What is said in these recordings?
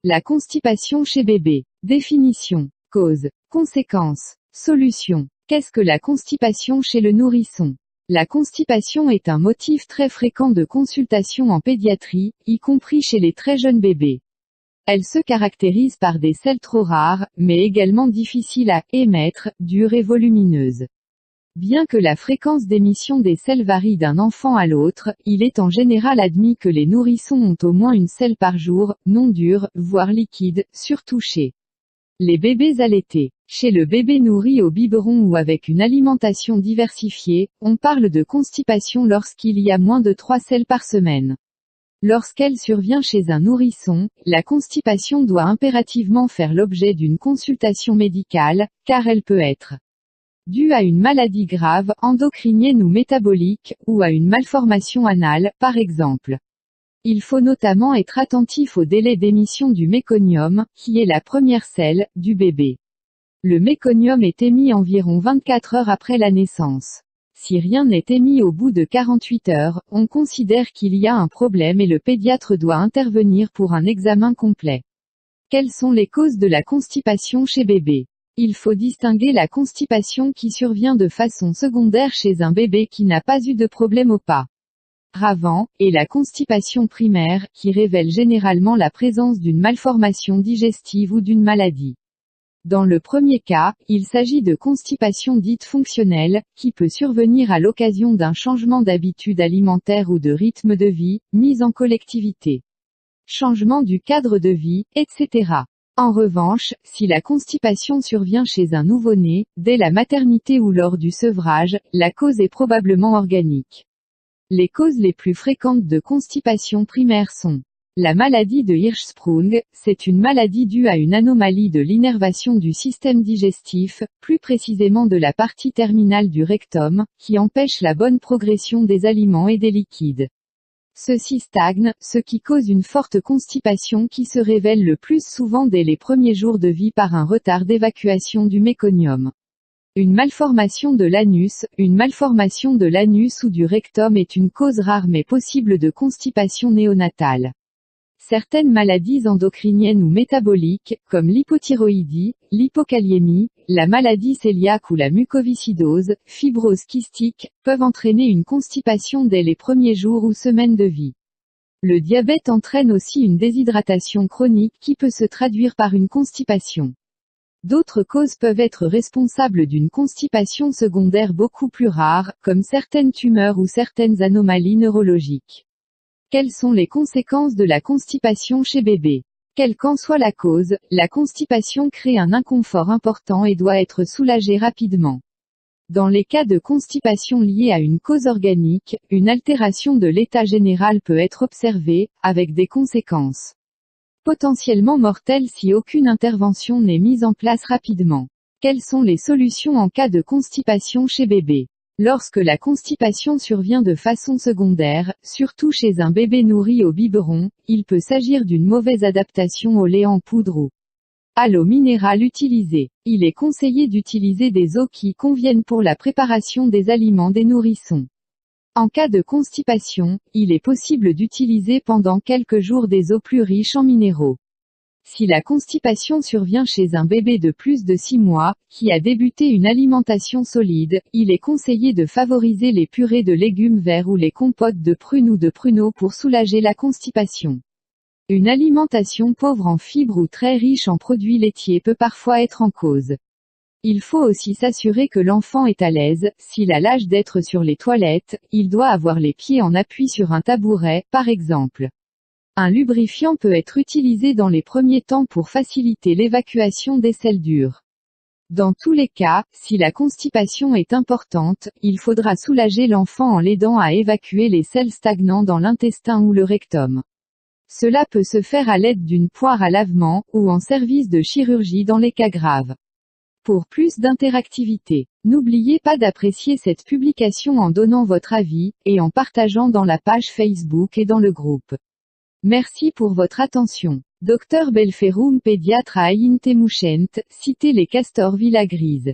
La constipation chez bébé. Définition. Cause. Conséquences. Solution. Qu'est-ce que la constipation chez le nourrisson? La constipation est un motif très fréquent de consultation en pédiatrie, y compris chez les très jeunes bébés. Elle se caractérise par des selles trop rares, mais également difficiles à émettre, dures et volumineuses. Bien que la fréquence d'émission des selles varie d'un enfant à l'autre, il est en général admis que les nourrissons ont au moins une selle par jour, non dure, voire liquide, surtout chez les bébés allaités. Chez le bébé nourri au biberon ou avec une alimentation diversifiée, on parle de constipation lorsqu'il y a moins de 3 selles par semaine. Lorsqu'elle survient chez un nourrisson, la constipation doit impérativement faire l'objet d'une consultation médicale, car elle peut être due à une maladie grave, endocrinienne ou métabolique, ou à une malformation anale, par exemple. Il faut notamment être attentif au délai d'émission du méconium, qui est la première selle, du bébé. Le méconium est émis environ 24 heures après la naissance. Si rien n'est émis au bout de 48 heures, on considère qu'il y a un problème et le pédiatre doit intervenir pour un examen complet. Quelles sont les causes de la constipation chez bébé? Il faut distinguer la constipation qui survient de façon secondaire chez un bébé qui n'a pas eu de problème auparavant, et la constipation primaire, qui révèle généralement la présence d'une malformation digestive ou d'une maladie. Dans le premier cas, il s'agit de constipation dite fonctionnelle, qui peut survenir à l'occasion d'un changement d'habitude alimentaire ou de rythme de vie, mise en collectivité, changement du cadre de vie, etc. En revanche, si la constipation survient chez un nouveau-né, dès la maternité ou lors du sevrage, la cause est probablement organique. Les causes les plus fréquentes de constipation primaire sont la maladie de Hirschsprung, c'est une maladie due à une anomalie de l'innervation du système digestif, plus précisément de la partie terminale du rectum, qui empêche la bonne progression des aliments et des liquides. Ceux-ci stagnent, ce qui cause une forte constipation qui se révèle le plus souvent dès les premiers jours de vie par un retard d'évacuation du méconium. Une malformation de l'anus ou du rectum est une cause rare mais possible de constipation néonatale. Certaines maladies endocriniennes ou métaboliques, comme l'hypothyroïdie, l'hypokaliémie, la maladie cœliaque ou la mucoviscidose, fibrose kystique, peuvent entraîner une constipation dès les premiers jours ou semaines de vie. Le diabète entraîne aussi une déshydratation chronique qui peut se traduire par une constipation. D'autres causes peuvent être responsables d'une constipation secondaire beaucoup plus rare, comme certaines tumeurs ou certaines anomalies neurologiques. Quelles sont les conséquences de la constipation chez bébé? Quelle qu'en soit la cause, la constipation crée un inconfort important et doit être soulagée rapidement. Dans les cas de constipation liée à une cause organique, une altération de l'état général peut être observée, avec des conséquences potentiellement mortelles si aucune intervention n'est mise en place rapidement. Quelles sont les solutions en cas de constipation chez bébé? Lorsque la constipation survient de façon secondaire, surtout chez un bébé nourri au biberon, il peut s'agir d'une mauvaise adaptation au lait en poudre ou à l'eau minérale utilisée. Il est conseillé d'utiliser des eaux qui conviennent pour la préparation des aliments des nourrissons. En cas de constipation, il est possible d'utiliser pendant quelques jours des eaux plus riches en minéraux. Si la constipation survient chez un bébé de plus de 6 mois, qui a débuté une alimentation solide, il est conseillé de favoriser les purées de légumes verts ou les compotes de prunes ou de pruneaux pour soulager la constipation. Une alimentation pauvre en fibres ou très riche en produits laitiers peut parfois être en cause. Il faut aussi s'assurer que l'enfant est à l'aise. S'il a l'âge d'être sur les toilettes, il doit avoir les pieds en appui sur un tabouret, par exemple. Un lubrifiant peut être utilisé dans les premiers temps pour faciliter l'évacuation des selles dures. Dans tous les cas, si la constipation est importante, il faudra soulager l'enfant en l'aidant à évacuer les selles stagnantes dans l'intestin ou le rectum. Cela peut se faire à l'aide d'une poire à lavement, ou en service de chirurgie dans les cas graves. Pour plus d'interactivité, n'oubliez pas d'apprécier cette publication en donnant votre avis, et en partageant dans la page Facebook et dans le groupe. Merci pour votre attention. Dr Belferum pédiatre à Ain Temushent, cité les Castors Villa Grise.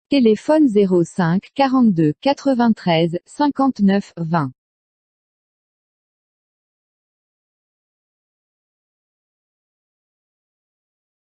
Téléphone 05 42 93 59 20.